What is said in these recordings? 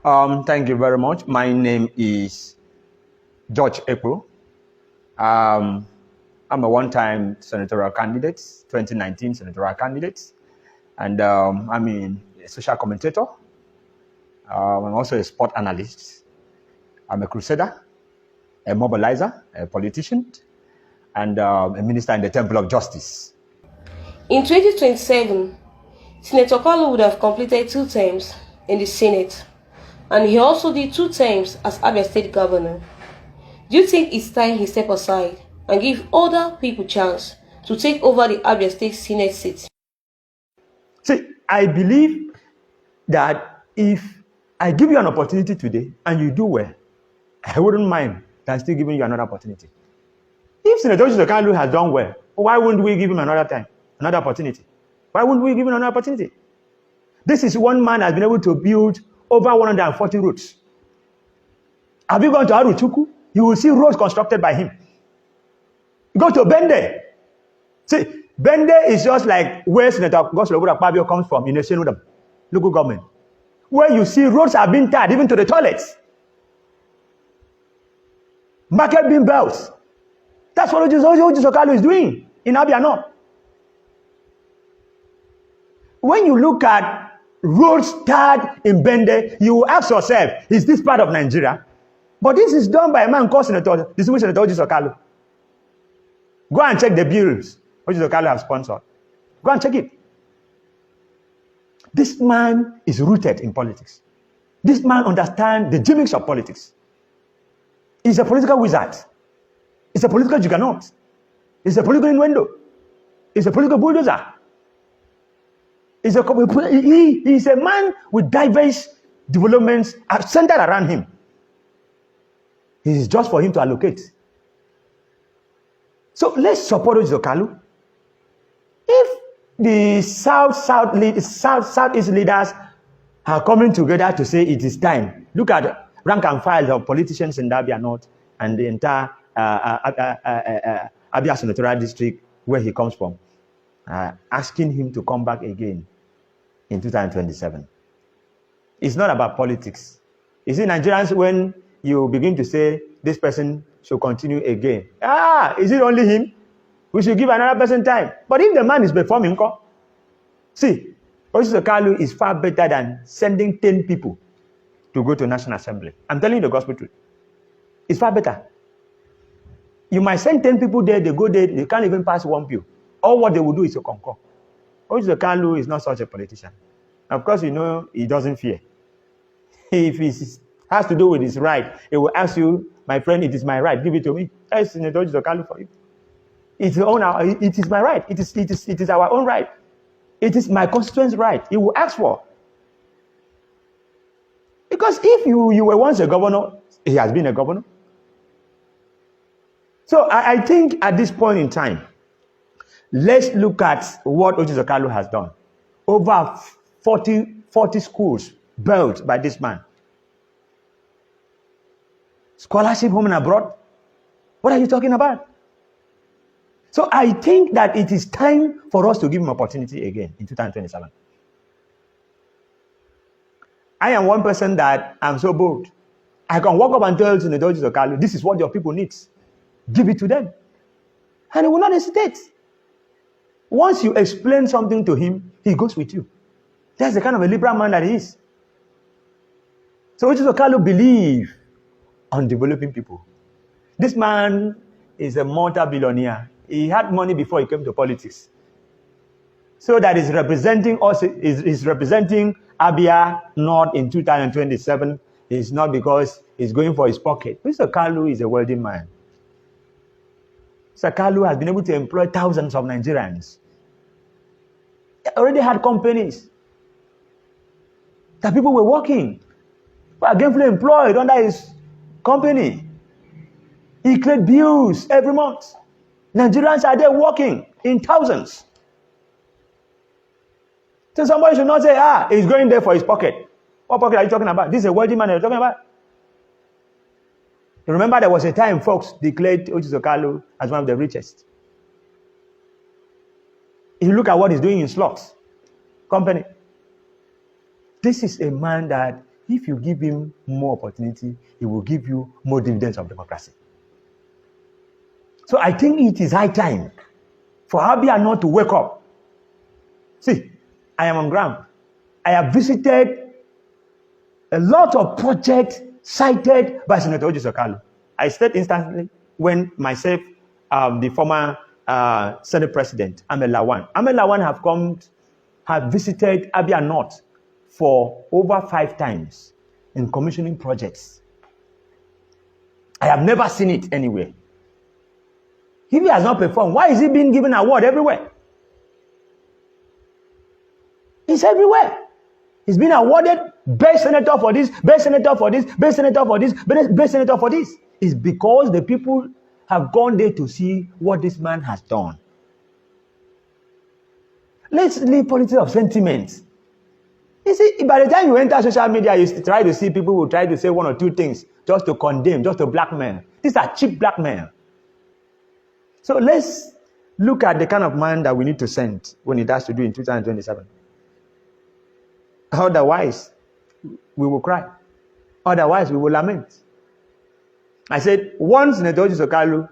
Thank you very much. My name is George Ekpo. I'm a one-time senatorial candidate, 2019 senatorial candidate, and I'm a social commentator. I'm also a sport analyst. I'm a crusader, a mobilizer, a politician, and a minister in the Temple of Justice. In 2027, Senator Kalu would have completed 2 terms in the Senate, and he also did 2 terms as Abia State Governor. Do you think it's time he step aside and give other people chance to take over the Abia State Senate seat? See, I believe that if I give you an opportunity today and you do well, I wouldn't mind than still giving you another opportunity. If Senator Kalu has done well, why wouldn't we give him another opportunity? Why wouldn't we give him another opportunity? This is one man has been able to build over 140 roads. Have you gone to Aruchuku? You will see roads constructed by him. You go to Bende. See, Bende is just like where Senator Governor of Abia comes from in a local government, where you see roads are being tied even to the toilets. Market being built. That's what Orji Uzor is doing in Abia North. When you look at roads tied in Bende, you will ask yourself, is this part of Nigeria? But this is done by a man called Senator Orji Uzor. Go and check the bills Orji Uzor has sponsored. Go and check it. This man is rooted in politics. This man understands the gimmicks of politics. He's a political wizard. He's a political juggernaut. He's a political innuendo. He's a political bulldozer. He's a man with diverse developments centered around him. It is just for him to allocate. So let's support Orji Uzor. If the Southeast leaders are coming together to say it is time, look at rank and file of politicians in Abia North and the entire Abia Senatorial District where he comes from, asking him to come back again in 2027. It's not about politics. You see, Nigerians, when you begin to say this person should continue again, is it only him? We should give another person time. But if the man is performing, see, Orji Uzor is far better than sending 10 people to go to National Assembly. I'm telling you the gospel truth. It's far better. You might send 10 people there, they go there, they can't even pass 1 pew. All what they will do is to concur. Orji Uzor is not such a politician. Of course, you know, he doesn't fear. If it has to do with his right, he will ask you, my friend, it is my right, give it to me. That is Senator Orji Uzor for you. It is my right. It is our own right. It is my constituent's right. He will ask for. Because if you were once a governor, he has been a governor. So I think at this point in time, let's look at what Orji Uzor has done. Over 40 schools built by this man. Scholarship home and abroad. What are you talking about? So I think that it is time for us to give him opportunity again in 2027. I am one person that I'm so bold. I can walk up and tell Senator Orji Uzor, this is what your people need. Give it to them. And he will not hesitate. Once you explain something to him, he goes with you. That's the kind of a liberal man that he is. So Orji Uzor believes on developing people. This man is a multi-billionaire. He had money before he came to politics. So that is representing us, is representing Abia North in 2027. It's not because he's going for his pocket. Mr. Kalu is a wealthy man. Mr. Kalu has been able to employ thousands of Nigerians. He already had companies that people were working, were gainfully employed under his company. He cleared bills every month. Nigerians are there working in thousands. So somebody should not say, he's going there for his pocket. What pocket are you talking about? This is a wealthy man you're talking about. You remember there was a time folks declared Orji Uzor as one of the richest. If you look at what he's doing in slots company, this is a man that If you give him more opportunity, he will give you more dividends of democracy. So I think it is high time for Abia North to wake up. See, I am on ground. I have visited a lot of projects cited by Senator Orji Uzor. I said instantly when myself, the former Senate President, Ahmed Lawan, have visited Abia North for over 5 times in commissioning projects. I have never seen it anywhere. If he has not performed, why is he being given an award everywhere? It's everywhere. He's been awarded best senator for this, best senator for this, best senator for this, best senator for this. It's because the people have gone there to see what this man has done. Let's leave politics of sentiment. You see, by the time you enter social media, you try to see people who try to say 1 or 2 things just to condemn, just to blackmail. These are cheap blackmail. So let's look at the kind of man that we need to send when it has to do in 2027. Otherwise, we will cry. Otherwise, we will lament. I said, one Senator Orji Uzor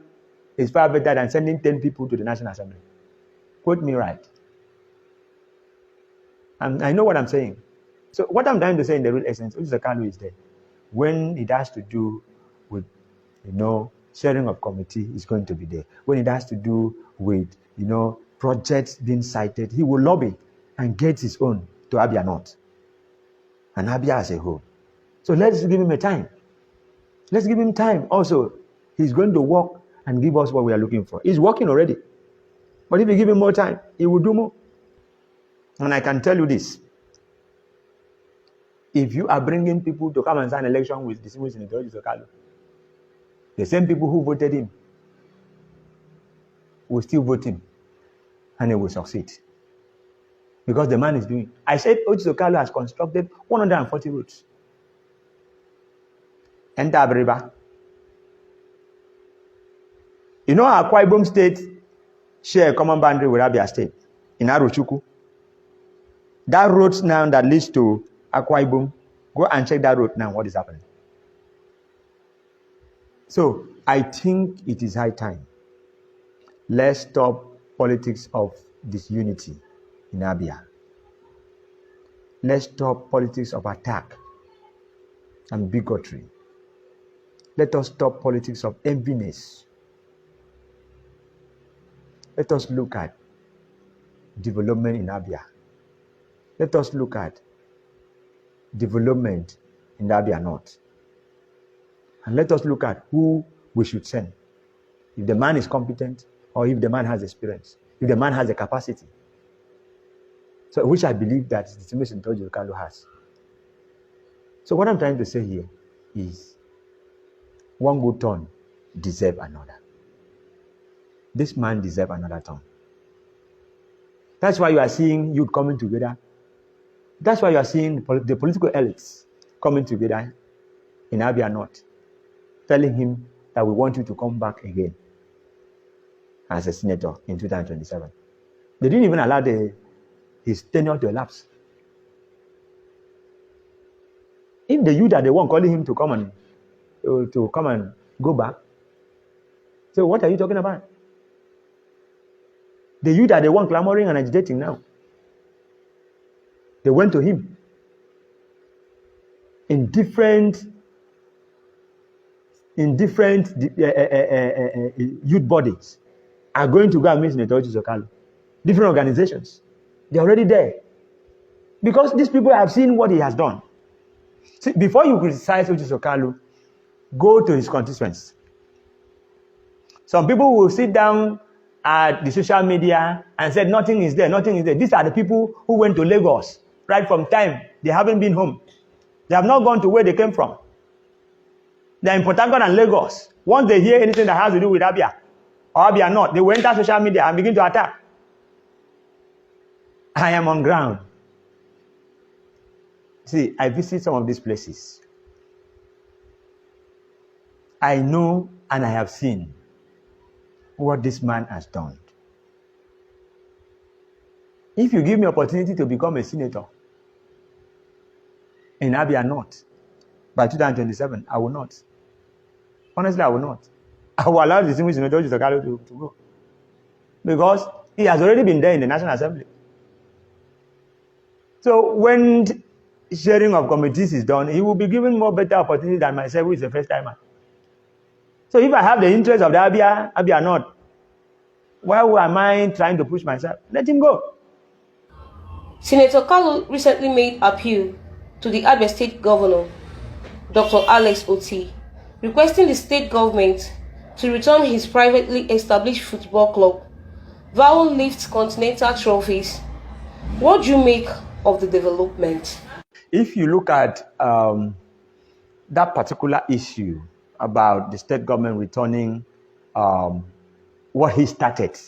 is far better than sending 10 people to the National Assembly. Quote me right. And I know what I'm saying. So what I'm trying to say in the real essence, Orji Uzor is there. When it has to do with, sharing of committee, is going to be there. When it has to do with, projects being cited, he will lobby and get his own to Abia North and Abia as a whole. So let's give him a time. Let's give him time. Also, he's going to work and give us what we are looking for. He's working already. But if you give him more time, he will do more. And I can tell you this. If you are bringing people to come and sign an election with distinguished Senator Orji Uzor, the same people who voted him will still vote him. And he will succeed. Because the man is doing. I said Orji Uzor has constructed 140 roads. Enter Abiriba. Akwa Ibom State share a common boundary with Abia State in Arochukwu. That road now that leads to Akwa Ibom, go and check that road now, what is happening. So I think it is high time. Let's stop politics of disunity in Abia. Let's stop politics of attack and bigotry. Let us stop politics of enviness. Let us look at development in Abia. Let us look at development in Abia North. And let us look at who we should send. If the man is competent, or if the man has experience, if the man has the capacity. So, which I believe that the distinguished Senator Orji Uzor has. So what I'm trying to say here is, one good turn deserves another. This man deserves another turn. That's why you are seeing youth coming together. That's why you are seeing the political elites coming together in Abia North, telling him that we want you to come back again as a senator in 2027. They didn't even allow his tenure to elapse. If the youth are the one calling him to come and go back, so what are you talking about? The youth are the one clamoring and agitating now. They went to him in different youth bodies are going to go and meet Senator Orji Uzor. Different organizations. They're already there. Because these people have seen what he has done. See, before you criticize Orji Uzor, go to his constituents. Some people will sit down at the social media and say nothing is there, nothing is there. These are the people who went to Lagos right from time. They haven't been home. They have not gone to where they came from. They are in Port Harcourt and Lagos. Once they hear anything that has to do with Abia or Abia North, they will enter social media and begin to attack. I am on ground. See, I visit some of these places. I know and I have seen what this man has done. If you give me opportunity to become a senator in Abia North by 2027. I will not. Honestly, I will not. I will allow the distinguished Senator Orji Uzor to go. Because he has already been there in the National Assembly. So when sharing of committees is done, he will be given more better opportunity than myself, who is a first timer. So if I have the interest of the Abia North, why am I trying to push myself? Let him go. Senator Kalu recently made appeal to the Abia State Governor, Dr. Alex Oti, requesting the state government to return his privately established football club, Vowel Lift Continental Trophies. What do you make of the development? If you look at that particular issue about the state government returning what he started,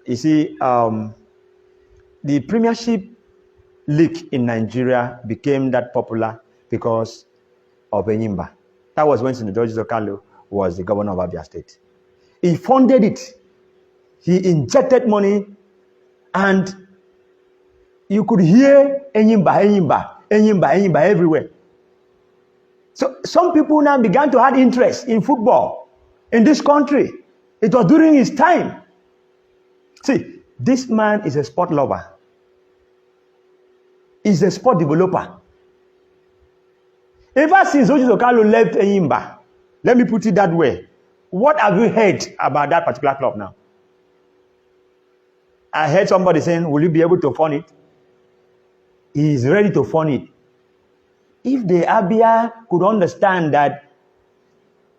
you see, the Premiership League in Nigeria became that popular because of Enyimba. That was when Senator George Ekpo was the governor of Abia State. He funded it. He injected money, and you could hear Enyimba everywhere. So some people now began to have interest in football in this country. It was during his time. See, this man is a sport lover. He's a sport developer. Ever since Orji Uzor left Enyimba, let me put it that way, what have you heard about that particular club now? I heard somebody saying, will you be able to fund it? He is ready to fund it. If the Abia could understand that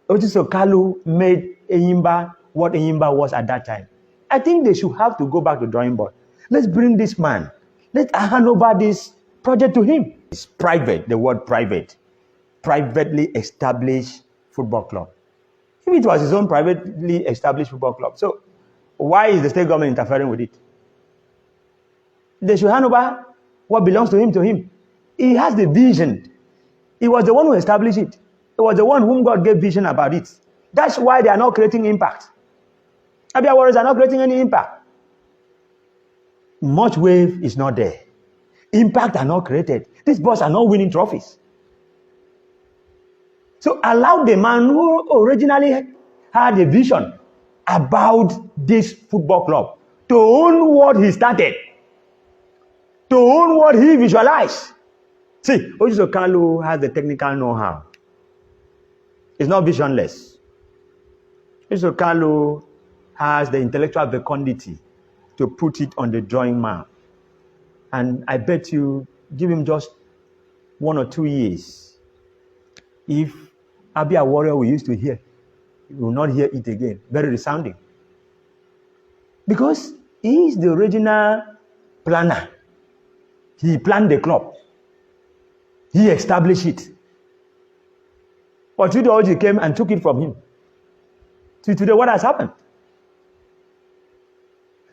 Orji Uzor made Enyimba what Enyimba was at that time, I think they should have to go back to drawing board. Let's bring this man. Let's hand over this project to him. It's private, the word private. Privately established football club. If it was his own privately established football club, so why is the state government interfering with it? They should hand over what belongs to him. He has the vision. He was the one who established it. He was the one whom God gave vision about it. That's why they are not creating impact. Abia Warriors are not creating any impact. Much wave is not there. Impact are not created. These boys are not winning trophies. So allow the man who originally had a vision about this football club to own what he started, to own what he visualized. See, Orji Uzor has the technical know-how. It's not visionless. Orji Uzor has the intellectual fecundity to put it on the drawing map. And I bet you, give him just 1 or 2 years. If Abia Warrior we used to hear, you will not hear it again. Very resounding. Because he is the original planner. He planned the club. He established it. But Orji came and took it from him. See today what has happened.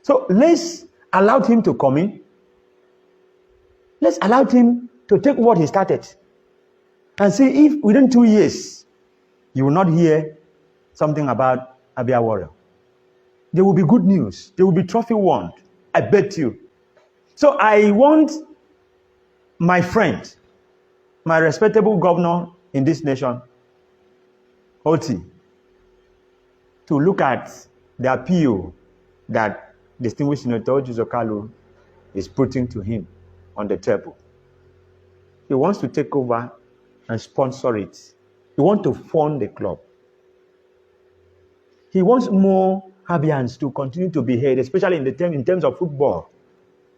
So let's allow him to come in. Let's allow him to take what he started. And see if within 2 years, you will not hear something about Abia Warrior. There will be good news. There will be trophy won. I bet you. So I want my friend, my respectable governor in this nation, Oti, to look at the appeal that distinguished Senator Orji Uzor is putting to him on the table. He wants to take over and sponsor it. He wants to fund the club. He wants more Abians to continue to be heard, especially in terms of football.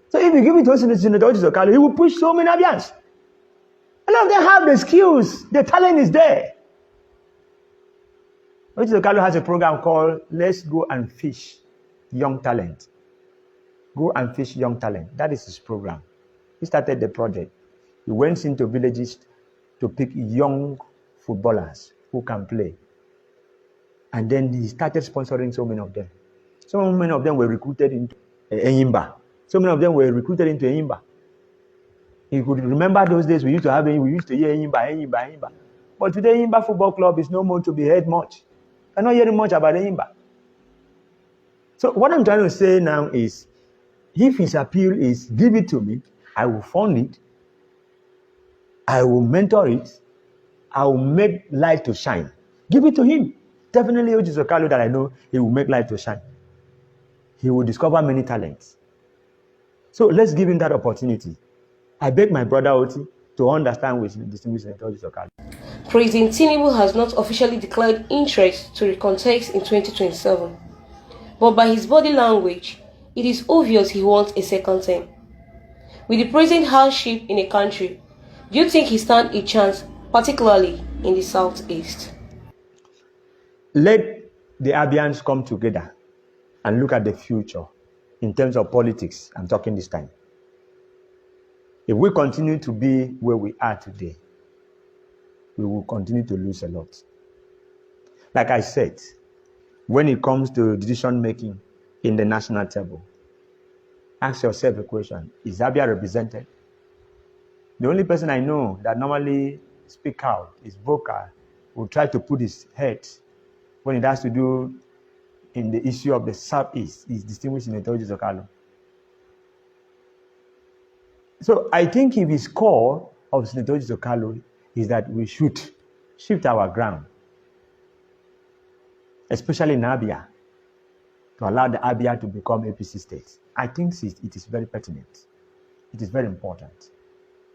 So if you give it to Senator Orji Uzor, he will push so many Abians. A lot of them have the skills. The talent is there. Orji Uzor has a program called Let's Go and Fish Young Talent. Go and Fish Young Talent. That is his program. He started the project. He went into villages to pick young footballers who can play. And then he started sponsoring so many of them. So many of them were recruited into Enyimba. So many of them were recruited into Enyimba. You could remember those days we used to hear Enyimba. But today Enyimba Football Club is no more to be heard much. I'm not hearing much about Enyimba. So what I'm trying to say now is, if his appeal is give it to me, I will fund it. I will mentor it. I will make light to shine. Give it to him. Definitely, Orji Uzor Kalu that I know, he will make light to shine. He will discover many talents. So let's give him that opportunity. I beg my brother Oti to understand with distinguished Senator Orji Uzor Kalu. President Tinubu has not officially declared interest to recontest in 2027, but by his body language, it is obvious he wants a second term. With the present hardship in the country, do you think he stands a chance, particularly in the southeast? Let the Abians come together and look at the future in terms of politics. I'm talking this time. If we continue to be where we are today, we will continue to lose a lot. Like I said, when it comes to decision making in the national table, ask yourself a question: is Abia represented? The only person I know that normally speak out, is vocal, will try to put his head when it has to do in the issue of the Southeast, is distinguished Senator Orji Uzor Kalu. So I think if his call of Senator Orji Uzor Kalu is that we should shift our ground, especially in Abia, to allow the Abia to become APC state. I think it is very pertinent. It is very important.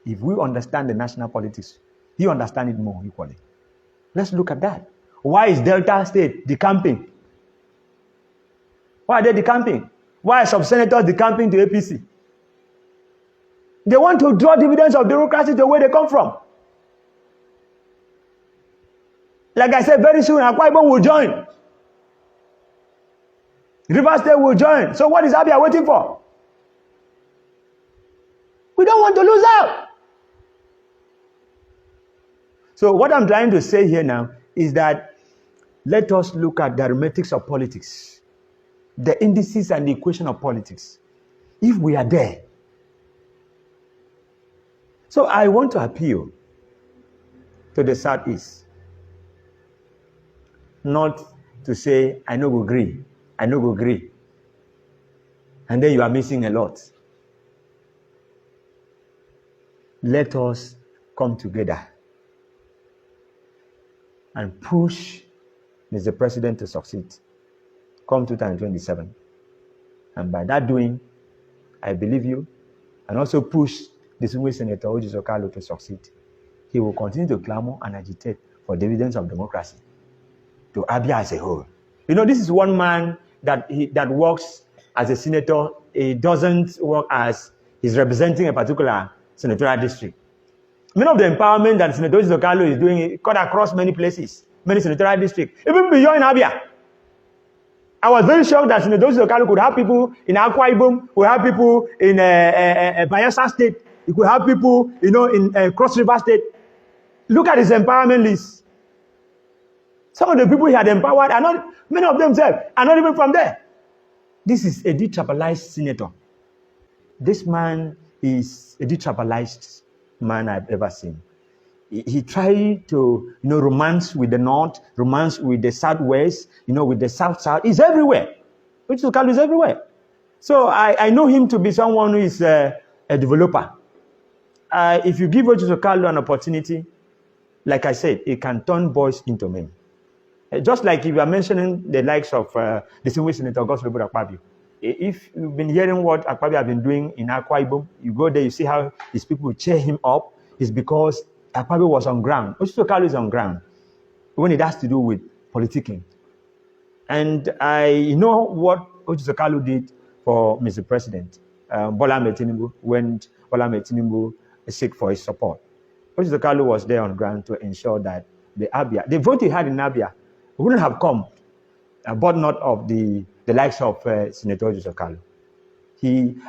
If we understand the national politics, he understands it more equally. Let's look at that. Why is Delta State decamping? Why are they decamping? Why are some senators decamping to APC? They want to draw dividends of democracy to where they come from. Like I said, very soon Akwa Ibom will join. Rivers State will join. So what is Abia waiting for? We don't want to lose out. So what I'm trying to say here now is that let us look at the arithmetics of politics, the indices and the equation of politics. If we are there. So I want to appeal to the Southeast, not to say, I no go agree, I no go agree. And then you are missing a lot. Let us come together and push Mr. President to succeed come 2027. And by that doing, I believe you, and also push distinguished Senator Orji Uzor Kalu to succeed. He will continue to clamor and agitate for dividends of democracy to Abia as a whole. You know, this is one man that works as a senator. He doesn't work as he's representing a particular senatorial district. Many of the empowerment that Senator Orji Uzor Kalu is doing cut across many places, many senatorial districts, even beyond Abia. I was very shocked that Senator Orji Uzor Kalu could have people in Akwa Ibom, could have people in Bayelsa State, he could have people, you know, in Cross River State. Look at his empowerment list. Some of the people he had empowered are not, many of them are not even from there. This is a detribalized senator. This man is a detribalized man I've ever seen. He tried to, you know, romance with the North, romance with the Southwest, you know, with the South-South. He's everywhere. Orji Uzor Kalu is everywhere. So I know him to be someone who is a developer. If you give Orji Uzor Kalu an opportunity, like I said, it can turn boys into men. Just like if you are mentioning the likes of distinguished Senator Governor of Abia. If you've been hearing what Akpabio have been doing in Akwa Ibom, you go there, you see how these people cheer him up. It's because Akpabio was on ground. Orji Uzor Kalu is on ground when it has to do with politicking. And I know what Orji Uzor Kalu did for Mr. President Bola Ahmed Tinubu when Bola Ahmed Tinubu seek for his support. Orji Uzor Kalu was there on ground to ensure that the vote he had in Abia wouldn't have come, but not of the likes of Senator Orji Uzor Kalu.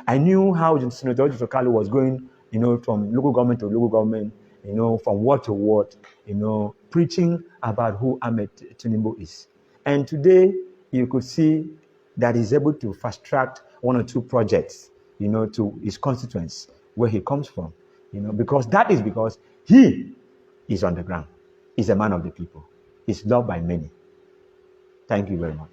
I knew how Senator Orji Uzor Kalu was going, you know, from local government to local government, you know, from word to word, you know, preaching about who Ahmed Tinubu is. And today, you could see that he's able to fast track one or two projects, you know, to his constituents, where he comes from, you know, because he is on the ground. He's a man of the people. He's loved by many. Thank you very much.